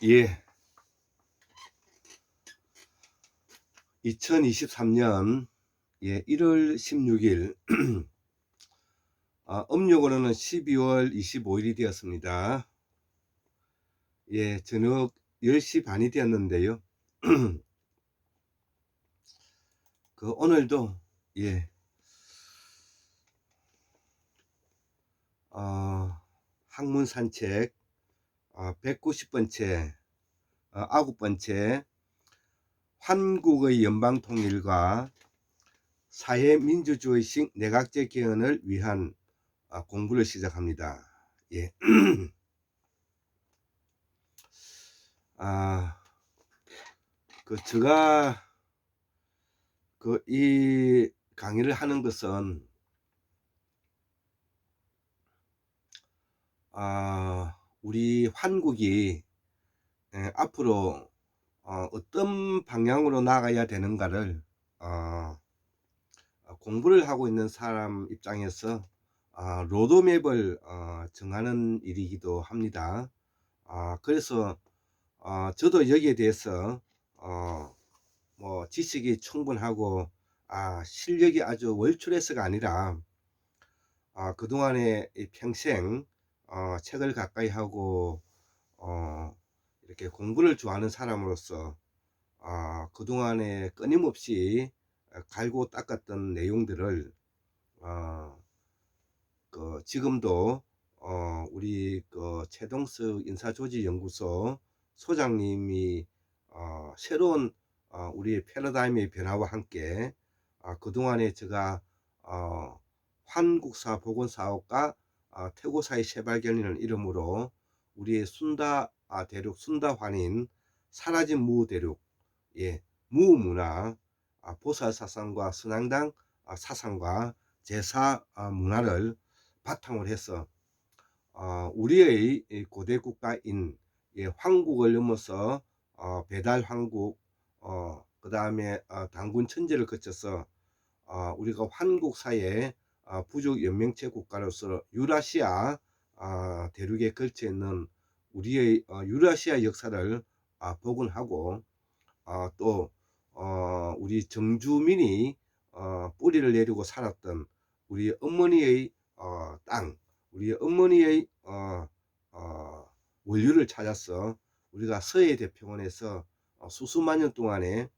예, 2023년 1월 16일 음력으로는 12월 25일이 되었습니다. 저녁 10시 반이 되었는데요. 오늘도 학문 산책 190번째 9번째 한국의 연방통일과 사회민주주의식 내각제 개헌을 위한 공부를 시작합니다. 제가 이 강의를 하는 것은 우리 한국이 앞으로 어떤 방향으로 나가야 되는가를 공부를 하고 있는 사람 입장에서 로드맵을 정하는 일이기도 합니다. 그래서 저도 여기에 대해서 뭐 지식이 충분하고 실력이 아주 월출해서가 아니라 그동안에 평생 책을 가까이 하고 이렇게 공부를 좋아하는 사람으로서 그동안에 끊임없이 갈고 닦았던 내용들을 지금도 우리 최동석 인사조직연구소 소장님이 새로운 우리의 패러다임의 변화와 함께 그동안에 제가 한국사 보건사업과 태고사의 새발견이라는 이름으로 우리의 순다 대륙 순다환인 사라진 무대륙 무문화 보살사상과 선앙당 사상과 제사 문화를 바탕으로 해서 우리의 고대 국가인 황국을 넘어서 배달황국 그 다음에 단군 천제를 거쳐서 우리가 한국사의 부족 연맹체 국가로서 유라시아 대륙에 걸쳐 있는 우리의 유라시아 역사를 복원하고 또 우리 정주민이 뿌리를 내리고 살았던 우리 어머니의 땅, 우리 어머니의 원류를 찾아서 우리가 서해대평원에서 수수만 년 동안에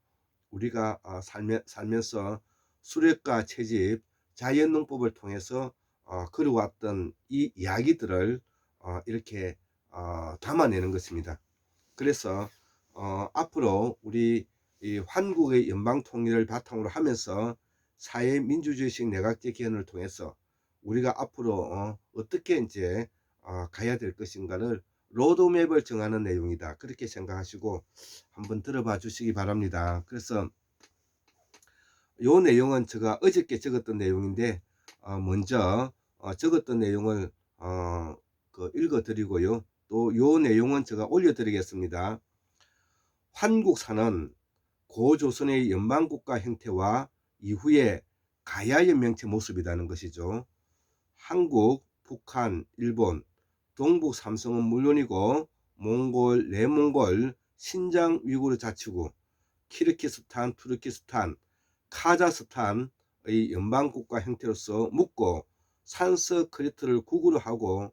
우리가 살면서 수렵과 채집, 자연농법을 통해서 걸어왔던 이 이야기들을 이렇게 담아내는 것입니다. 그래서 앞으로 우리 이 한국의 연방통일을 바탕으로 하면서 사회민주주의식 내각제 개헌을 통해서 우리가 앞으로 어떻게 이제 가야 될 것인가를 로드맵을 정하는 내용이다. 그렇게 생각하시고 한번 들어봐 주시기 바랍니다. 그래서 요 내용은 제가 어저께 적었던 내용인데 먼저 적었던 내용을 읽어 드리고요. 또 요 내용은 제가 올려 드리겠습니다. 한국사는 고조선의 연방국가 형태와 이후의 가야연맹체 모습이라는 것이죠. 한국, 북한, 일본, 동북 삼성은 물론이고 몽골, 내몽골, 신장 위구르 자치구, 키르기스탄, 투르키스탄, 카자흐스탄의 연방국가 형태로서 묶고 산서크리트를 국으로 하고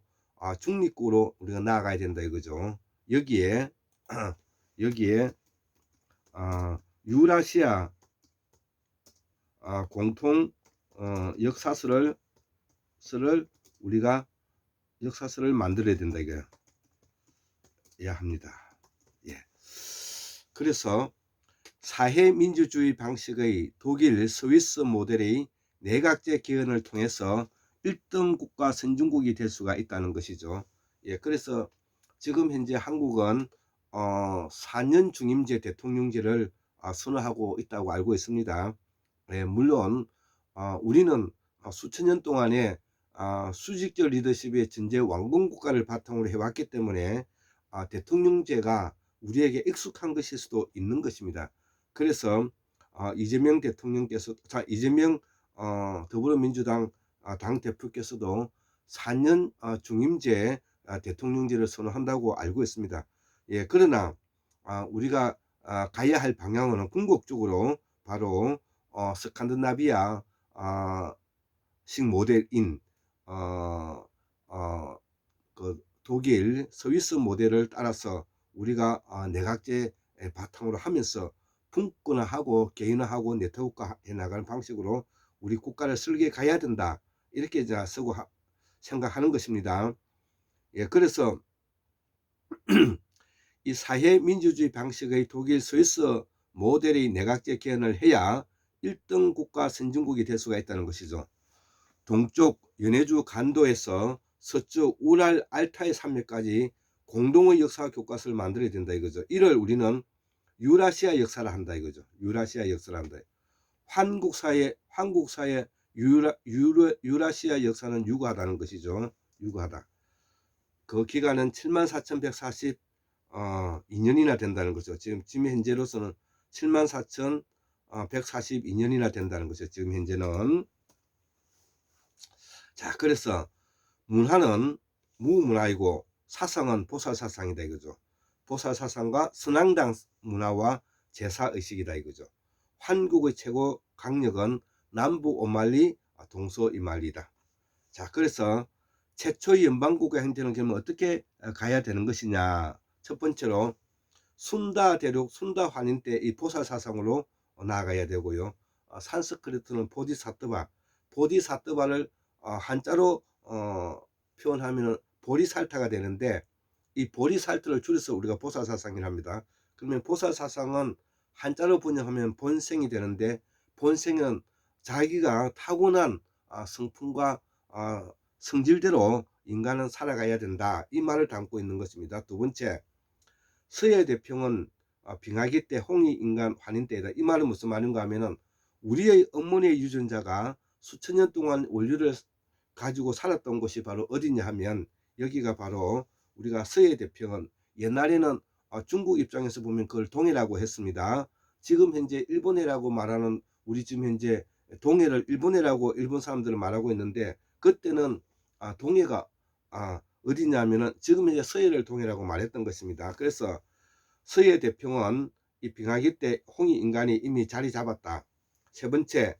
중립국으로 우리가 나아가야 된다 이거죠. 여기에 유라시아 공통 역사서를 우리가 역사서를 만들어야 된다 이거야 합니다. 그래서 사회민주주의 방식의 독일, 스위스 모델의 내각제 개헌을 통해서 1등 국가 선진국이 될 수가 있다는 것이죠. 그래서 지금 현재 한국은 4년 중임제 대통령제를 선언하고 있다고 알고 있습니다. 물론 우리는 수천 년 동안에 수직적 리더십의 전제 왕건 국가를 바탕으로 해왔기 때문에 대통령제가 우리에게 익숙한 것일 수도 있는 것입니다. 그래서 이재명 대통령께서 이재명 더불어민주당 당 대표께서도 4년 중임제 대통령제를 선언한다고 알고 있습니다. 예, 그러나 우리가 가야 할 방향은 궁극적으로 바로 스칸드나비아 식 모델인 어, 어, 그 독일, 스위스 모델을 따라서 우리가 내각제 바탕으로 하면서 분권화하고 개인화하고 네트워크해 나가는 방식으로 우리 국가를 설계해 가야 된다. 이렇게 이제 쓰고 생각하는 것입니다. 예, 그래서 이 사회민주주의 방식의 독일, 스위스 모델의 내각제 개헌을 해야 1등 국가 선진국이 될 수가 있다는 것이죠. 동쪽 연해주 간도에서 서쪽 우랄 알타이 산맥까지 공동의 역사 교과서를 만들어야 된다 이거죠. 이를 우리는 유라시아 역사를 한다 이거죠. 유라시아 역사를 한다. 한국사의 유라시아 역사는 유구하다는 것이죠. 유구하다. 그 기간은 74,142년이나 된다는 거죠. 지금 현재로서는 74,142년이나 된다는 거죠. 지금 현재는. 자, 그래서 문화는 무문화이고 사상은 보살사상이다 이거죠. 보살사상과 선앙당 문화와 제사의식이다 이거죠. 한국의 최고 강력은 남북 오만리 동서이만리다. 자, 그래서 최초의 연방국가 형태는 그러면 어떻게 가야 되는 것이냐. 첫 번째로 순다 대륙, 순다 환인 때 이 보살사상으로 나아가야 되고요. 산스크리트는 보디사트바를 한자로 표현하면 보리살타가 되는데, 이 보리살타를 줄여서 우리가 보살사상이라 합니다. 그러면 보살사상은 한자로 번역하면 본생이 되는데, 본생은 자기가 타고난 성품과 성질대로 인간은 살아가야 된다, 이 말을 담고 있는 것입니다. 두 번째, 서예 대평은 빙하기 때 홍이 인간 환인 때이다. 이 말은 무슨 말인가 하면은 우리의 어머니의 유전자가 수천 년 동안 원료를 가지고 살았던 곳이 바로 어디냐 하면 여기가 바로 우리가 서예 대평은, 옛날에는 중국 입장에서 보면 그걸 동해라고 했습니다. 지금 현재 일본해라고 말하는, 우리 지금 현재 동해를 일본해라고 일본 사람들은 말하고 있는데, 그때는 동해가 어디냐면은 지금 현재 서해를 동해라고 말했던 것입니다. 그래서 서해 대평은 이 빙하기 때 홍이 인간이 이미 자리 잡았다. 세 번째,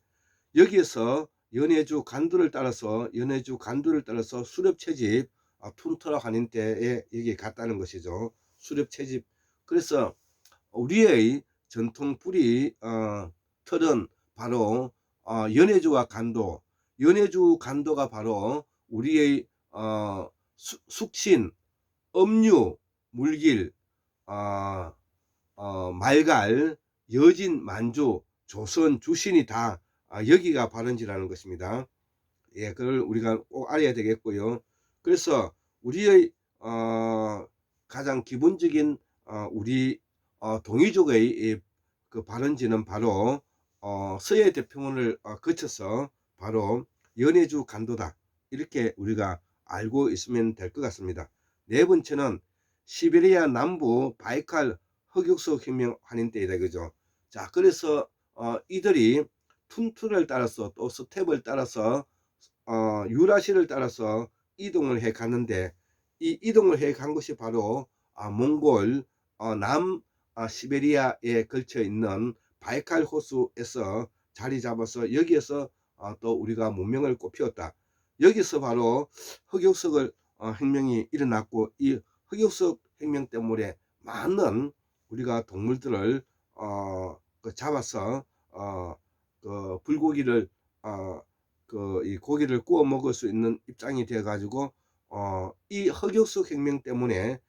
여기에서 연해주 간도를 따라서 수렵 채집 툰터라 하는 때에 여기 갔다는 것이죠. 수렵 채집. 그래서 우리의 전통 뿌리 틀은 바로 연해주와 간도. 연해주 간도가 바로 우리의 숙신, 음유, 물길, 말갈, 여진, 만주, 조선, 주신이 다 여기가 발원지라는 것입니다. 예, 그걸 우리가 꼭 알아야 되겠고요. 그래서 우리의 가장 기본적인 우리 동이족의 그 발원지는 바로 서해 대평원을 거쳐서 바로 연해주 간도다, 이렇게 우리가 알고 있으면 될 것 같습니다. 네 번째는 시베리아 남부 바이칼 흑역석 혁명 환인 때이다 그죠. 자, 그래서 이들이 툰투를 따라서 또 스텝을 따라서 유라시를 따라서 이동을 해 갔는데, 이 이동을 해 간 것이 바로 몽골 남 시베리아에 걸쳐 있는 바이칼 호수에서 자리 잡아서 여기에서 또 우리가 문명을 꽃피웠다. 여기서 바로 흑역석을 혁명이 일어났고, 이 흑역석 혁명 때문에 많은 우리가 동물들을 잡아서 그 불고기를 이 고기를 구워 먹을 수 있는 입장이 되어 가지고 이 흑역석 혁명 때문에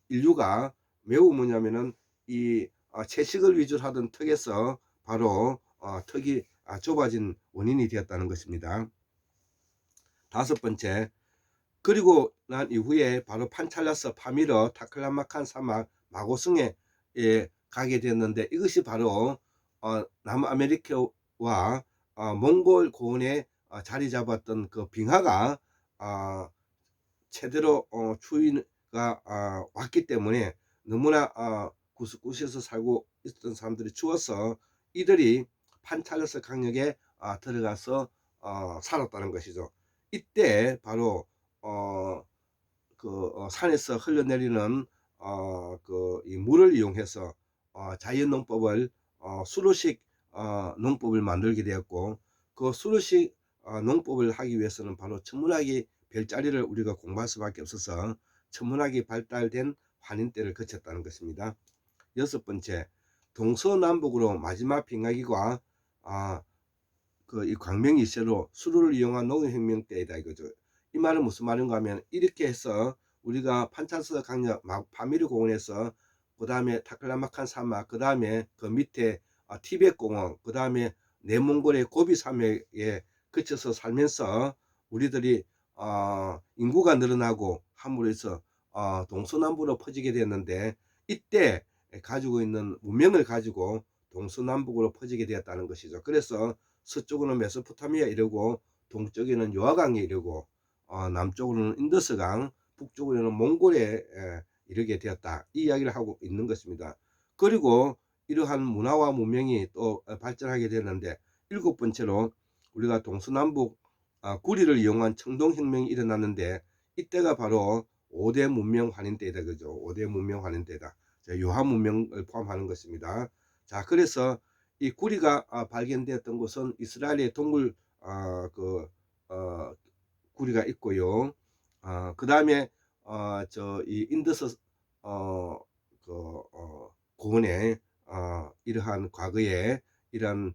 인류가 매우 뭐냐면은 이 채식을 위주로 하던 턱에서 바로 턱이 좁아진 원인이 되었다는 것입니다. 다섯 번째, 그리고 난 이후에 바로 판찰라스, 파미르, 타클라마칸 사막, 마고성에 가게 되었는데, 이것이 바로 남아메리카와 몽골 고원에 자리 잡았던 그 빙하가 제대로 추위가 왔기 때문에 너무나 구석구석에서 살고 있던 사람들이 추워서 이들이 판찰러스 강역에 들어가서 살았다는 것이죠. 이때 바로 산에서 흘러내리는 이 물을 이용해서 자연농법을 수로식 농법을 만들게 되었고, 그 수로식 농법을 하기 위해서는 바로 천문학의 별자리를 우리가 공부할 수밖에 없어서 천문학이 발달된 환인대를 거쳤다는 것입니다. 여섯 번째, 동서남북으로 마지막 빙하기가 이 광명이세로 수로를 이용한 농업혁명 때이다 이거죠. 이 말은 무슨 말인가 하면, 이렇게 해서 우리가 판차스 강력 파미르 공원에서, 그 다음에 타클라마칸 사막, 그 다음에 그 밑에 티베트 공원, 그 다음에 내몽골의 고비 산맥에 그쳐서 살면서 우리들이 인구가 늘어나고 함으로 해서 동서남북으로 퍼지게 됐는데, 이때 가지고 있는 문명을 가지고 동서남북으로 퍼지게 되었다는 것이죠. 그래서 서쪽으로는 메소포타미아 이르고, 동쪽에는 요하강에 이르고, 남쪽으로는 인더스강, 북쪽으로는 몽골에 이르게 되었다, 이 이야기를 하고 있는 것입니다. 그리고 이러한 문화와 문명이 또 발전하게 되었는데, 일곱 번째로 우리가 동서남북 구리를 이용한 청동혁명이 일어났는데, 이때가 바로 5대 문명 환인때이다 그죠. 5대 문명 환인때다. 요하 문명을 포함하는 것입니다. 자, 그래서 이 구리가 발견되었던 곳은 이스라엘의 동굴 구리가 있고요. 그 다음에 이 인더스 고원에 이러한 과거에 이런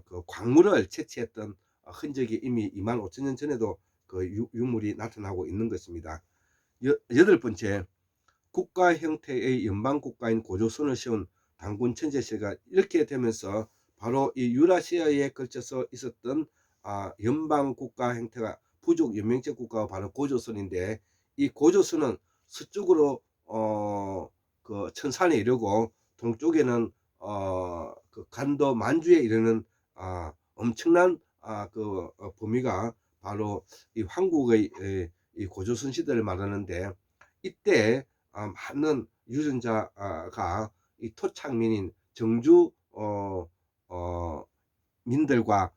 그 광물을 채취했던 흔적이 이미 25,000년 전에도 그 유물이 나타나고 있는 것입니다. 여덟 번째, 국가 형태의 연방 국가인 고조선을 세운 단군 천재시가 이렇게 되면서 바로 이 유라시아에 걸쳐서 있었던 연방 국가 형태가 부족 연맹제 국가가 바로 고조선인데, 이 고조선은 서쪽으로 그 천산에 이르고, 동쪽에는 그 간도 만주에 이르는 엄청난 범위가 바로 이 황국의 이 고조선 시대를 말하는데, 이때 많은 유전자가 이 토착민인 정주 민들과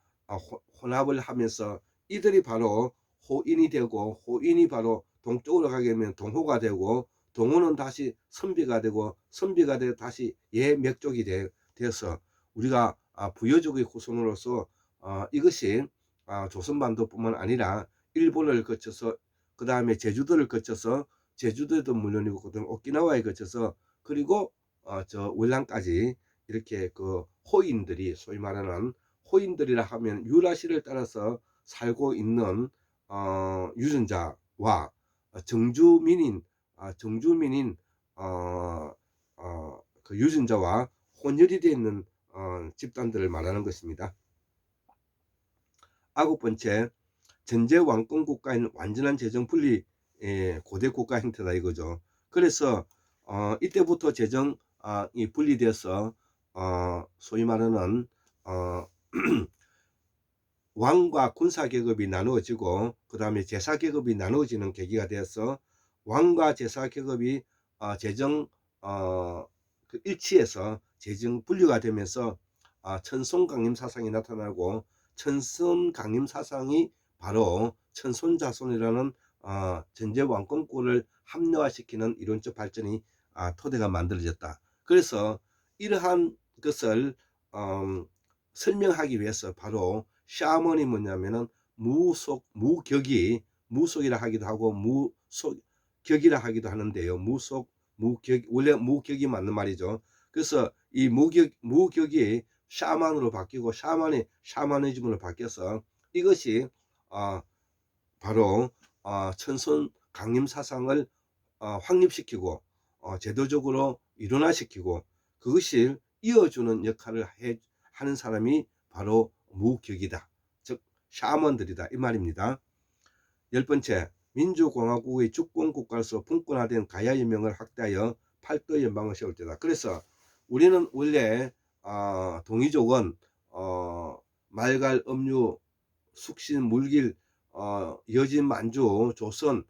혼합을 하면서, 이들이 바로 호인이 되고, 호인이 바로 동쪽으로 가게 되면 동호가 되고, 동호는 다시 선비가 되고, 선비가 되어 다시 예맥족이 되어서 우리가 부여족의 후손으로서 이것이 조선반도뿐만 아니라 일본을 거쳐서, 그 다음에 제주도를 거쳐서, 제주도에도 물론이고, 그다음 오키나와에 거쳐서, 그리고 저 월남까지 이렇게 그 호인들이, 소위 말하는 호인들이라 하면 유라시를 따라서 살고 있는 유전자와 정주민인 그 유전자와 혼혈이 되어 있는 집단들을 말하는 것입니다. 아홉 번째, 전제 왕권 국가인 완전한 재정 분리 고대 국가 형태다 이거죠. 그래서 이때부터 재정이 분리돼서 소위 말하는 왕과 군사 계급이 나누어지고, 그 다음에 제사 계급이 나누어지는 계기가 되어서 왕과 제사 계급이 재정 그 일치해서 재정 분류가 되면서 천손강림 사상이 나타나고, 천손강림 사상이 바로 천손자손이라는 전제 왕권국을 합리화시키는 이론적 발전이 토대가 만들어졌다. 그래서 이러한 것을 설명하기 위해서 바로 샤먼이 뭐냐면은 무속이라 하기도 하고 무속격이라 하기도 하는데요. 무격, 원래 무격이 맞는 말이죠. 그래서 이 무격이 샤만으로 바뀌고, 샤만이 샤머니즘으로 바뀌어서, 이것이 바로 천손 강림 사상을 확립시키고 제도적으로 일원화시키고, 그것을 이어주는 역할을 하는 사람이 바로 무격이다, 즉 샤먼들이다 이 말입니다. 열 번째, 민주공화국의 주권국가로서 분권화된 가야연맹을 확대하여 팔도 연방을 세울 때다. 그래서 우리는 원래 동이족은 말갈, 음유, 숙신, 물길, 여진, 만주, 조선,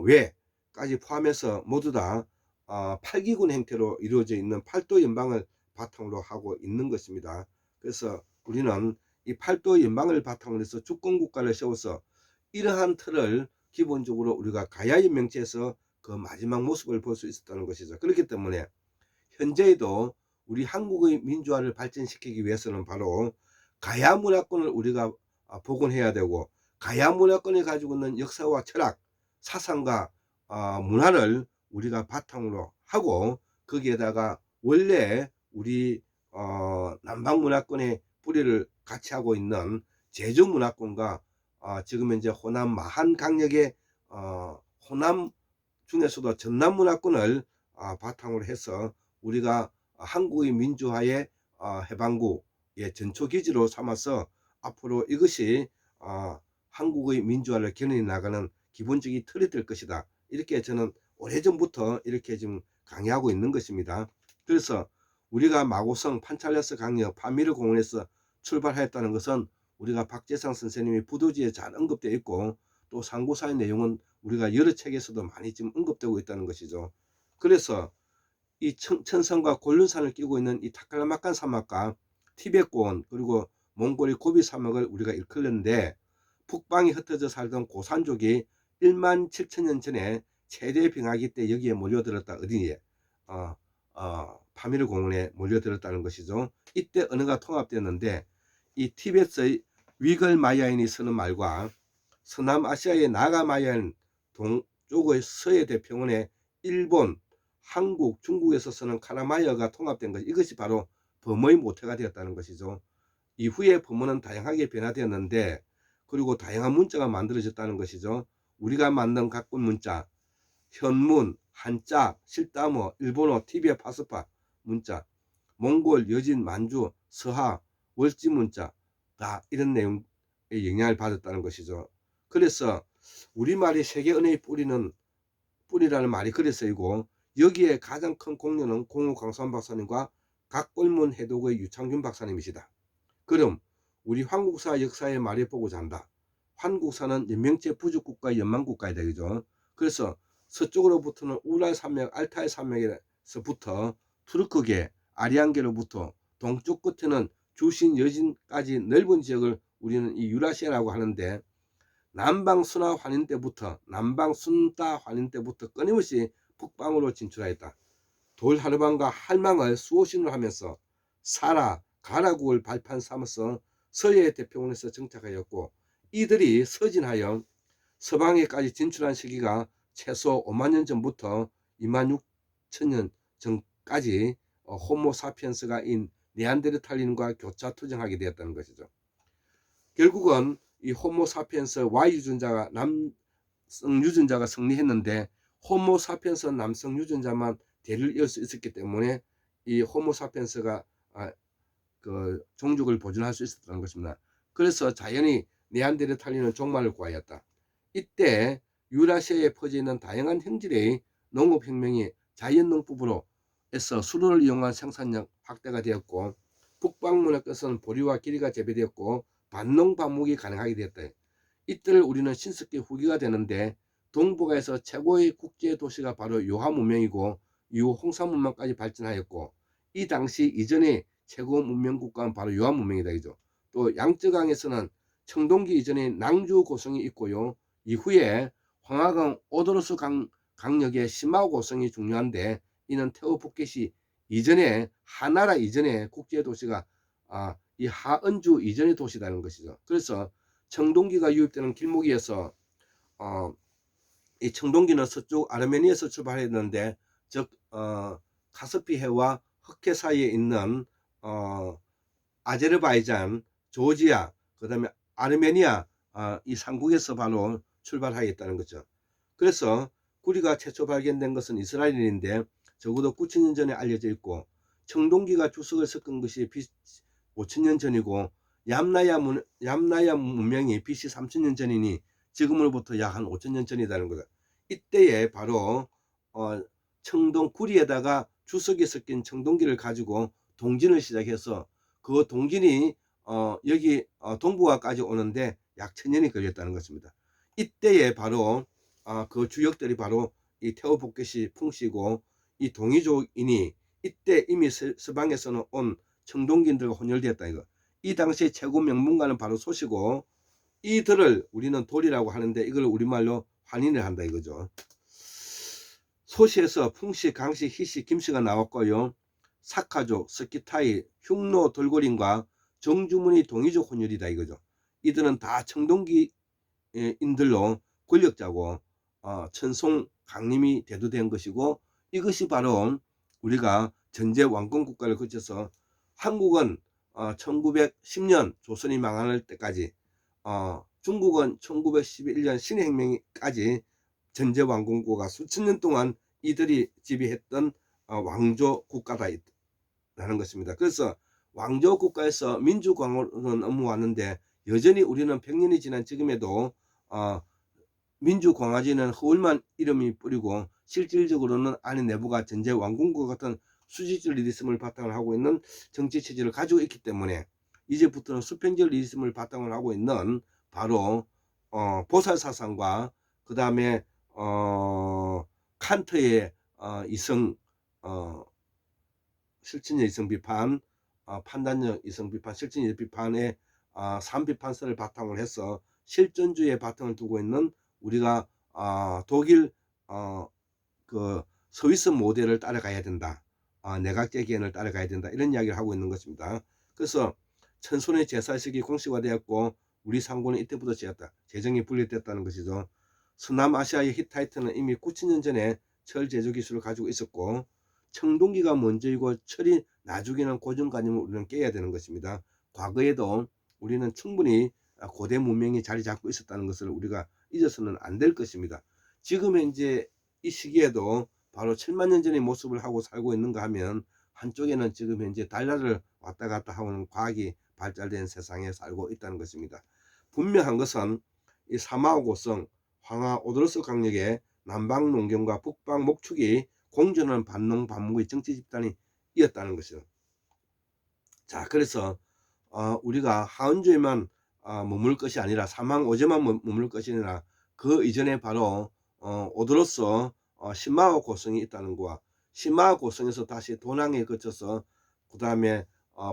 외까지 포함해서 모두 다 8기군 형태로 이루어져 있는 팔도 연방을 바탕으로 하고 있는 것입니다. 그래서 우리는 이 팔도 연방을 바탕으로 해서 주권국가를 세워서, 이러한 틀을 기본적으로 우리가 가야연맹체에서 그 마지막 모습을 볼 수 있었다는 것이죠. 그렇기 때문에 현재에도 우리 한국의 민주화를 발전시키기 위해서는 바로 가야 문화권을 우리가 복원해야 되고, 가야 문화권이 가지고 있는 역사와 철학, 사상과 문화를 우리가 바탕으로 하고, 거기에다가 원래 우리 남방 문화권의 뿌리를 같이 하고 있는 제주 문화권과 지금 현재 호남 마한 강역의 호남 중에서도 전남 문화권을 바탕으로 해서 우리가 한국의 민주화의 해방구의 전초기지로 삼아서 앞으로 이것이 한국의 민주화를 견인해 나가는 기본적인 틀이 될 것이다. 이렇게 저는 오래전부터 이렇게 지금 강의하고 있는 것입니다. 그래서 우리가 마고성 판찰레스 강역 파미르 공원에서 출발하였다는 것은 우리가 박재상 선생님이 부도지에 잘 언급되어 있고, 또 상고사의 내용은 우리가 여러 책에서도 많이 지금 언급되고 있다는 것이죠. 그래서 이 천성과 곤륜산을 끼고 있는 이 타클라마칸 사막과 티베트고원, 그리고 몽골의 고비 사막을 우리가 일컬는데, 북방이 흩어져 살던 고산족이 1만 7천년 전에 최대 빙하기 때 여기에 몰려들었다. 어디에? 파미르 공원에 몰려들었다는 것이죠. 이때 언어가 통합되었는데, 이 티베트의 위글 마야인이 쓰는 말과 서남아시아의 나가 마야인 동쪽의 서해 대평원의 일본, 한국, 중국에서 쓰는 카라마야가 통합된 것, 이것이 바로 범어의 모태가 되었다는 것이죠. 이후에 범어는 다양하게 변화되었는데, 그리고 다양한 문자가 만들어졌다는 것이죠. 우리가 만든 각군 문자, 현문, 한자, 실다모, 일본어, 티베 파스파 문자, 몽골, 여진, 만주, 서하, 월지 문자, 다 이런 내용의 영향을 받았다는 것이죠. 그래서 우리말이 세계 언어의 뿌리라는 말이 그래 쓰이고, 여기에 가장 큰 공로는 공우 강수환 박사님과 각골문 해독의 유창준 박사님이시다. 그럼 우리 한국사 역사에 말해 보고자 한다. 한국사는 연명체 부족국가 연망국가이다. 그죠? 그래서 서쪽으로부터는 우랄 산맥, 알타이 산맥에서부터 투르크계, 아리안계로부터 동쪽 끝에는 주신 여진까지 넓은 지역을 우리는 이 유라시아라고 하는데, 남방 순화 환인 때부터, 남방 순다 환인 때부터 끊임없이 북방으로 진출하였다. 돌하르방과 할망을 수호신으로 하면서 사라, 가라국을 발판 삼아서 서해 대평원에서 정착하였고, 이들이 서진하여 서방에까지 진출한 시기가 최소 5만 년 전부터 2만 6천 년 전까지 호모 사피엔스가 인 네안데르탈린과 교차 투쟁하게 되었다는 것이죠. 결국은 이 호모 사피엔스 Y 유전자가 남성 유전자가 승리했는데, 호모 사피엔스 남성 유전자만 대를 이을 수 있었기 때문에 이 호모 사피엔스가 그 종족을 보존할 수 있었다는 것입니다. 그래서 자연히 네안데르탈린은 종말을 구하였다. 이때 유라시아에 퍼져 있는 다양한 형질의 농업혁명이 자연농법으로 해서 수로를 이용한 생산력 확대가 되었고, 북방문화 끝은 보리와 기리가 재배되었고 반농반목이 가능하게 되었다. 이때를 우리는 신석기 후기가 되는데, 동북아에서 최고의 국제 도시가 바로 요하 문명이고, 이후 홍사 문명까지 발전하였고, 이 당시 이전의 최고 문명 국가는 바로 요하 문명이다. 그죠? 또 양쯔강에서는 청동기 이전에 낭주 고성이 있고요. 이후에 황하강 오도로스 강역의 시마오 고성이 중요한데, 이는 테오푸켓이 이전에 하나라 이전의 국제 도시가 이 하은주 이전의 도시라는 것이죠. 그래서 청동기가 유입되는 길목에서 이 청동기는 서쪽 아르메니아에서 출발했는데, 즉 카스피해와 흑해 사이에 있는 아제르바이잔, 조지아, 그 다음에 아르메니아 이 삼국에서 바로 출발하였다는 거죠. 그래서 구리가 최초 발견된 것은 이스라엘인데 적어도 9천년 전에 알려져 있고, 청동기가 주석을 섞은 것이 BC 5천년 전이고, 얌나야 문명이 BC 3천년 전이니 지금으로부터 약 한 5천년 전이라는 거다. 이때에 바로 청동 구리에다가 주석이 섞인 청동기를 가지고 동진을 시작해서 그 동진이 여기 동북아까지 오는데 약 1000년이 걸렸다는 것입니다. 이때에 바로 그 주역들이 바로 이 테오포켓이 풍씨고, 이 동이족인이 이때 이미 서방에서는 온 청동기인들과 혼혈되었다. 이거. 이 당시의 최고 명문가는 바로 소시고, 이들을 우리는 돌이라고 하는데 이걸 우리말로 환인을 한다 이거죠. 소시에서 풍시, 강시, 희시, 김씨가 나왔고요. 사카족, 스키타이, 흉노, 돌고림과 정주문이 동이족 혼혈이다 이거죠. 이들은 다 청동기인들로 권력자고 천송 강림이 대두된 것이고, 이것이 바로 우리가 전제 왕권 국가를 거쳐서 한국은 1910년 조선이 망할 때까지, 중국은 1911년 신해혁명까지 전제 왕건국가 수천 년 동안 이들이 지배했던 왕조 국가다라는 것입니다. 그래서 왕조 국가에서 민주광으로 넘어왔는데, 여전히 우리는 100년이 지난 지금에도 민주공화제는 허울만 이름이 뿌리고 실질적으로는 안에 내부가 전제 왕궁과 같은 수직적 리듬을 바탕을 하고 있는 정치 체제를 가지고 있기 때문에, 이제부터는 수평적 리듬을 바탕을 하고 있는 바로 보살사상과 그 다음에 칸트의 이성 실천적 이성 비판, 판단적 이성 비판, 실천적 비판의 삼비판서를 바탕으로 해서 실존주의의 바탕을 두고 있는 우리가 독일 그 스위스 모델을 따라가야 된다. 내각제 개헌을 따라가야 된다. 이런 이야기를 하고 있는 것입니다. 그래서 천손의 제사식이 공식화되었고, 우리 상고는 이때부터 재정이 분리됐다는 것이죠. 서남아시아의 히타이트는 이미 9,000년 전에 철 제조 기술을 가지고 있었고, 청동기가 먼저이고 철이 나중에는 고정관념을 우리는 깨야 되는 것입니다. 과거에도 우리는 충분히 고대 문명이 자리 잡고 있었다는 것을 우리가 잊어서는 안 될 것입니다. 지금 현재 이 시기에도 바로 7만 년 전의 모습을 하고 살고 있는가 하면, 한쪽에는 지금 현재 달러를 왔다 갔다 하는 과학이 발달된 세상에 살고 있다는 것입니다. 분명한 것은 이 사마고성, 황하 오드로스 강력의 남방 농경과 북방 목축이 공존하는 반농 반목의 정치 집단이 이었다는 것이죠. 자, 그래서 우리가 하은주에만 머물 것이 아니라 사망오제만 머물 것이 아니라 그 이전에 바로 오드로스 신마와 고성이 있다는 거와, 신마와 고성에서 다시 도낭에 거쳐서 그 다음에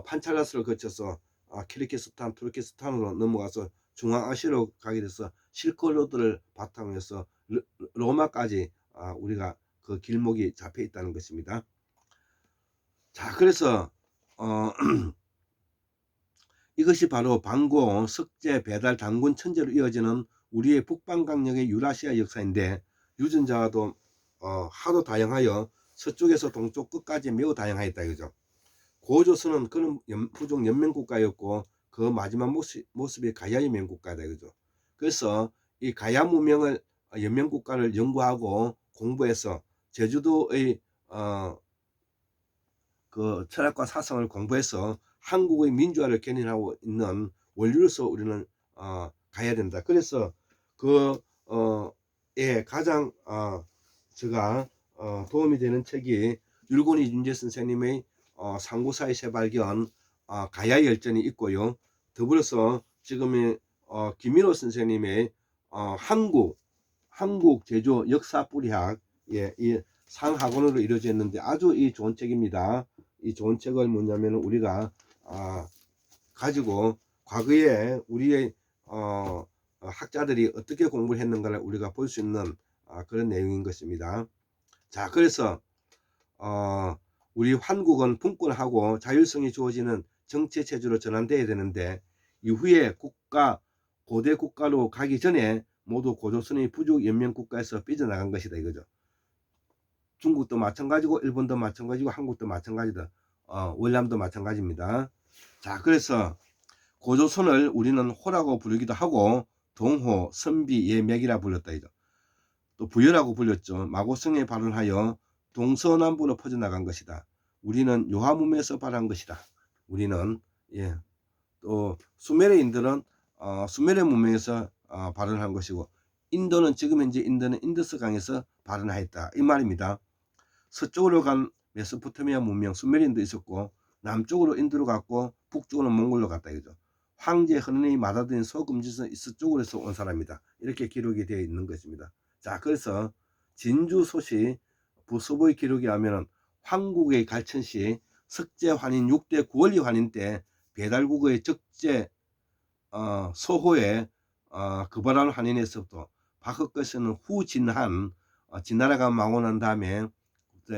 판찰라스를 거쳐서 키르기스탄, 투르키스탄으로 넘어가서 중앙아시아로 가게 돼서 실크로드를 바탕으로 해서 로마까지 우리가 그 길목이 잡혀 있다는 것입니다. 자, 그래서 이것이 바로 방고, 석제, 배달, 단군, 천재로 이어지는 우리의 북방강력의 유라시아 역사인데, 유전자도 하도 다양하여 서쪽에서 동쪽 끝까지 매우 다양하였다 이거죠. 고조선은 그런 부족 연맹국가였고, 그 마지막 모습이 가야 연맹국가다 이거죠. 그래서 이 가야 문명을 연맹국가를 연구하고 공부해서 제주도의 그 철학과 사상을 공부해서 한국의 민주화를 견인하고 있는 원류로서 우리는 가야 된다. 그래서 가장 제가 도움이 되는 책이 율곤이 윤재 선생님의 상고사의 새발견 가야 열전이 있고요. 더불어서 지금의 김민호 선생님의 한국 제조 역사 뿌리학, 이 상학원으로 이루어져 있는데 아주 이 좋은 책입니다. 이 좋은 책을 뭐냐면 우리가 가지고 과거에 우리의 학자들이 어떻게 공부를 했는가를 우리가 볼 수 있는 그런 내용인 것입니다. 자, 그래서 우리 한국은 분권하고 자율성이 주어지는 정치 체제로 전환되어야 되는데, 이후에 고대 국가로 가기 전에 모두 고조선의 부족 연맹 국가에서 삐져나간 것이다 이거죠. 중국도 마찬가지고 일본도 마찬가지고 한국도 마찬가지다. 월남도 마찬가지입니다. 자, 그래서 고조선을 우리는 호라고 부르기도 하고 동호, 선비, 예맥이라 불렀다 이죠. 또 부여라고 불렸죠. 마고성에 발원하여 동서남북으로 퍼져나간 것이다. 우리는 요하문에서 발한 것이다. 우리는 또 수메르인들은 수메르 문명에서 발원한 것이고, 인도는 지금 현재 인도는 인더스 강에서 발원하였다 이 말입니다. 서쪽으로 간 메소포타미아 문명 수메르인도 있었고, 남쪽으로 인도로 갔고, 북쪽으로 몽골로 갔다 이거죠. 황제 헌은이 마다든 소금지선 서쪽으로서 온 사람이다. 이렇게 기록이 되어 있는 것입니다. 자, 그래서 진주소시 부서보의 기록에 하면은 황국의 갈천시 석제 환인 6대 9월리 환인 때 배달국의 적재 소호에 그발한 환인에서부터 박흑것은 후진한 진나라가 망하고 난 다음에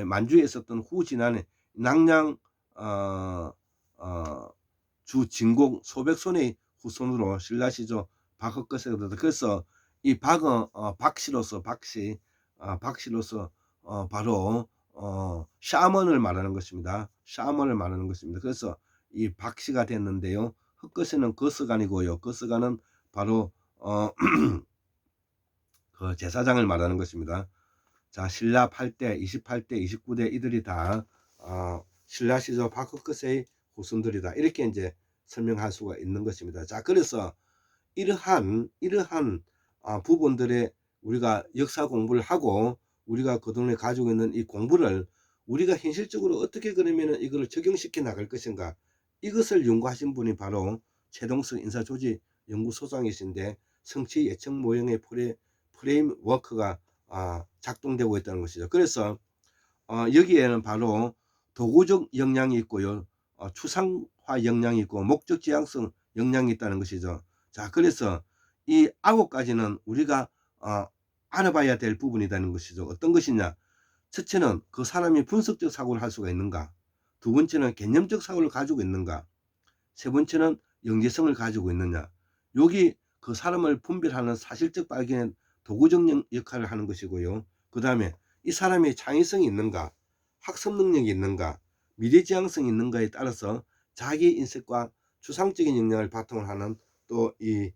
만주에 있었던 후진안의 낭량 주 진공 소백손의 후손으로 신라시조 박헌거세가 되다. 그래서 이 박은 박씨로서 박씨로서 바로 샤먼을 말하는 것입니다. 샤먼을 말하는 것입니다. 그래서 이 박씨가 됐는데요. 흑거세는 거스간이고요. 거스간은 바로 그 제사장을 말하는 것입니다. 자, 신라 8대, 28대, 29대 이들이 다 신라시조 박헌거세의 후손들이다. 이렇게 이제 설명할 수가 있는 것입니다. 자, 그래서 이러한 부분들의 우리가 역사 공부를 하고 우리가 그동안에 가지고 있는 이 공부를 우리가 현실적으로 어떻게 그러면 이거를 적용시켜 나갈 것인가, 이것을 연구하신 분이 바로 최동석 인사조직 연구소장이신데 성취 예측 모형의 프레임워크가 작동되고 있다는 것이죠. 그래서 여기에는 바로 도구적 역량이 있고요, 추상화 역량이 있고 목적 지향성 역량이 있다는 것이죠. 자, 그래서 이 9가지는 우리가 알아봐야 될 부분이라는 것이죠. 어떤 것이냐? 첫째는 그 사람이 분석적 사고를 할 수가 있는가? 두 번째는 개념적 사고를 가지고 있는가? 세 번째는 영재성을 가지고 있느냐? 여기 그 사람을 분별하는 사실적 발견의 도구적 역할을 하는 것이고요. 그 다음에 이 사람의 창의성이 있는가? 학습 능력이 있는가? 미래지향성이 있는가에 따라서 자기 인식과 추상적인 역량을 바탕으로 하는 또 이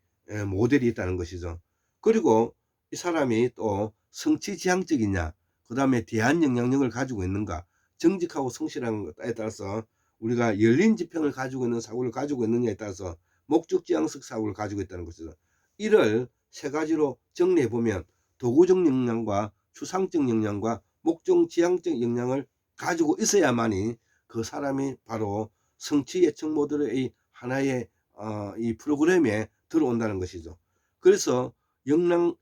모델이 있다는 것이죠. 그리고 이 사람이 또 성취지향적이냐, 그 다음에 대한 영향력을 가지고 있는가, 정직하고 성실한 것에 따라서 우리가 열린 지평을 가지고 있는 사고를 가지고 있느냐에 따라서 목적지향적 사고를 가지고 있다는 것이죠. 이를 세 가지로 정리해 보면 도구적 역량과 추상적 역량과 목적지향적 역량을 가지고 있어야만이 그 사람이 바로 성취 예측 모델의 하나의 이 프로그램에 들어온다는 것이죠. 그래서 역량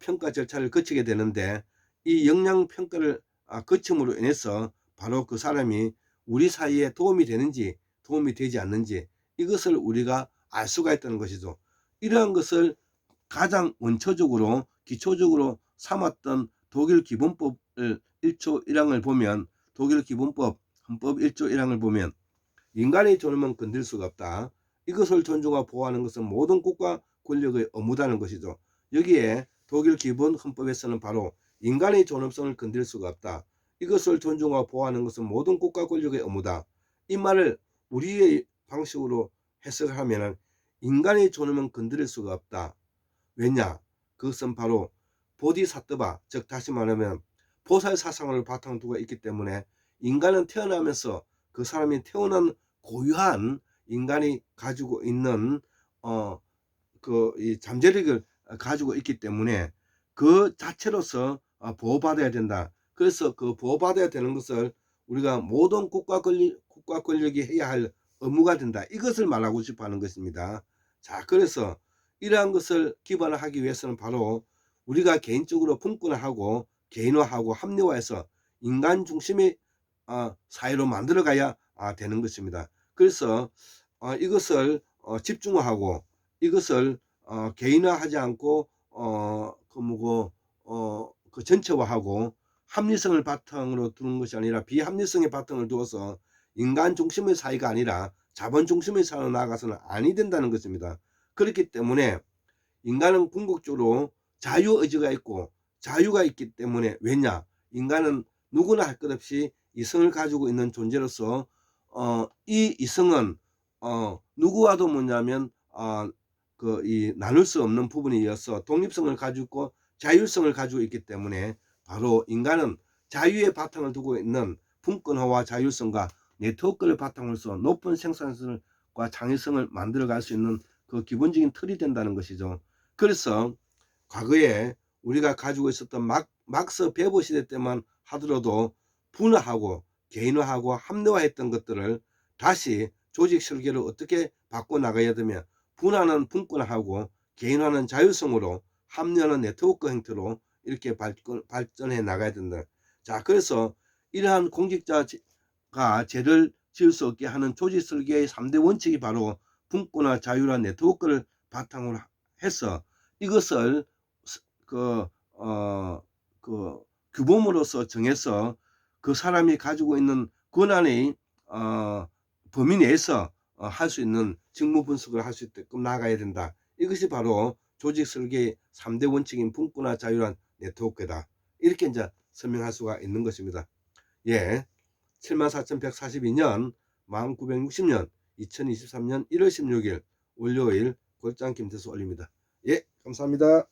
평가 절차를 거치게 되는데 이 역량 평가를 거침으로 인해서 바로 그 사람이 우리 사이에 도움이 되는지 도움이 되지 않는지 이것을 우리가 알 수가 있다는 것이죠. 이러한 것을 가장 원초적으로 기초적으로 삼았던 독일 기본법을 1조 1항을 보면, 독일 기본법 헌법 1조 1항을 보면 인간의 존엄은 건들 수가 없다. 이것을 존중하고 보호하는 것은 모든 국가 권력의 의무다는 것이죠. 여기에 독일 기본 헌법에서는 바로 인간의 존엄성을 건들 수가 없다. 이것을 존중하고 보호하는 것은 모든 국가 권력의 의무다. 이 말을 우리의 방식으로 해석을 하면 인간의 존엄은 건드릴 수가 없다. 왜냐? 그것은 바로 보디사트바, 즉 다시 말하면 보살 사상을 바탕 두고 있기 때문에 인간은 태어나면서 그 사람이 태어난 고유한 인간이 가지고 있는 이 잠재력을 가지고 있기 때문에 그 자체로서 보호받아야 된다. 그래서 그 보호받아야 되는 것을 우리가 모든 국가 권력이 해야 할 의무가 된다. 이것을 말하고 싶어 하는 것입니다. 자, 그래서 이러한 것을 기반화하기 위해서는 바로 우리가 개인적으로 분권화하고 개인화하고 합리화해서 인간 중심의 사회로 만들어 가야 되는 것입니다. 그래서 이것을 집중화하고 이것을 개인화하지 않고 그 전체화하고 합리성을 바탕으로 두는 것이 아니라 비합리성의 바탕을 두어서 인간 중심의 사회가 아니라 자본 중심의 사회로 나아가서는 아니 된다는 것입니다. 그렇기 때문에 인간은 궁극적으로 자유의지가 있고 자유가 있기 때문에, 왜냐? 인간은 누구나 할 것 없이 이성을 가지고 있는 존재로서 이 이성은 누구와도 뭐냐면 이 나눌 수 없는 부분이어서 독립성을 가지고 있고 자율성을 가지고 있기 때문에 바로 인간은 자유의 바탕을 두고 있는 분권화와 자율성과 네트워크를 바탕으로 해서 높은 생산성과 창의성을 만들어 갈 수 있는 그 기본적인 틀이 된다는 것이죠. 그래서 과거에 우리가 가지고 있었던 막스 베버 시대 때만 하더라도 분화하고 개인화하고 합리화했던 것들을 다시 조직 설계를 어떻게 바꿔나가야 되며, 분화는 분권화하고 개인화는 자율성으로, 합리화는 네트워크 형태로 이렇게 발전해 나가야 된다. 자, 그래서 이러한 공직자가 죄를 지을 수 없게 하는 조직 설계의 3대 원칙이 바로 분권화, 자율화, 네트워크를 바탕으로 해서 이것을 그 규범으로서 정해서 그 사람이 가지고 있는 권한의 범위 내에서 할 수 있는 직무 분석을 할 수 있게끔 나아가야 된다. 이것이 바로 조직 설계의 3대 원칙인 분권화 자율화 네트워크다. 이렇게 이제 설명할 수가 있는 것입니다. 예. 74,142년 1960년 2023년 1월 16일 월요일 골장 김태수 올립니다. 예, 감사합니다.